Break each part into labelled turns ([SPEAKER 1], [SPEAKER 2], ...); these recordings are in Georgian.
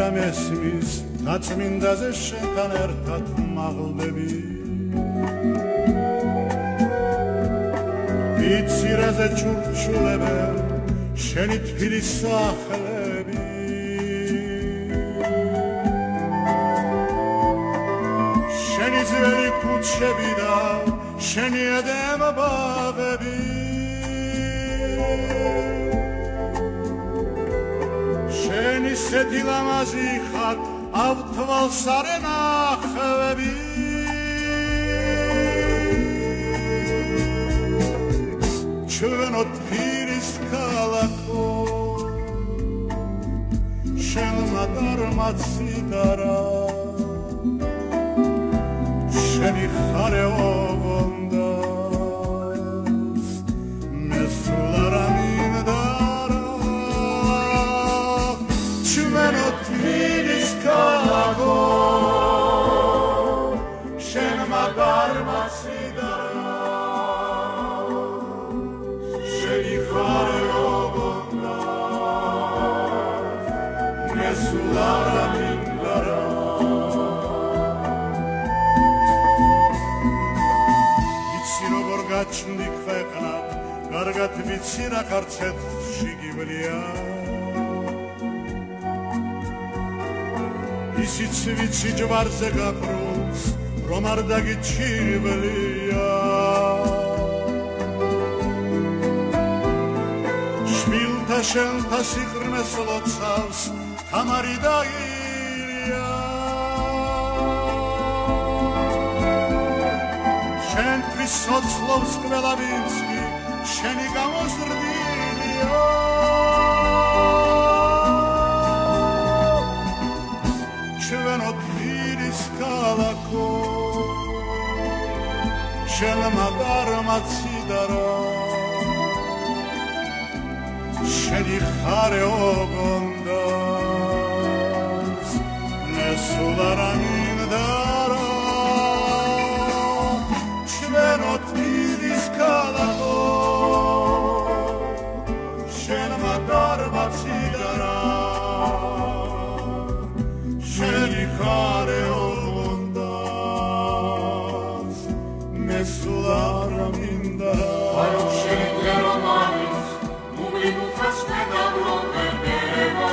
[SPEAKER 1] და მესმის დაწმინდაზე შენთან ერთად მაღლდები იცი რაზე ჩურჩულებენ შენი თბილის სახლები შენი ძველი ქუჩები და შენი ედემ ბაღები შენი სეთი ლამაზი ხარ ავთვალს არ ენახები ჩვენო თბილის ქალაქო შენმა დარმაც სიდარა შენი ხარე ოღონდას მე სულ არ ამინდარა ჩვენო თბილის ქალაქო შენმა დარმაც სიდარა შენი ხარე ოღონდას მე სულ არ ამინდარა გაჩნდი ქვეყნად, კარგად ვიცი რა ქარცეთში გიბლია ისიც ვიცი ჯვარზე გაფრუნს, რომ არ დაგიჩივლია შვილთა შენთა სიყრმეს ლოცავს თამარი და ილია შენთვის სოცლობს ყველა ვინც კი შენი გამოზრდილია ჩვენო თბილის ქალაქო შენმა დარმაც სიდარა შენი ხარე ოღონდას მე სულ არ ამინდარა ჩვენო თბილის ქალაქო შენმა დარმაც სიდარა შენი ხარე ოღონდას მე სულ არ ამინდარა
[SPEAKER 2] არო შენი გერმანის მუგლინუ ხასტე დაბრუნდება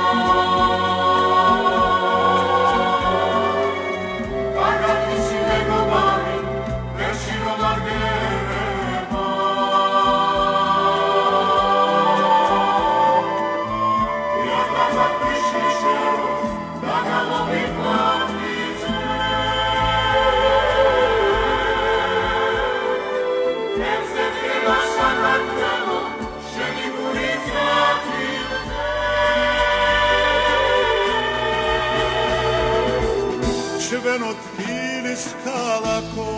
[SPEAKER 1] ჩვენო თბილის ქალაქო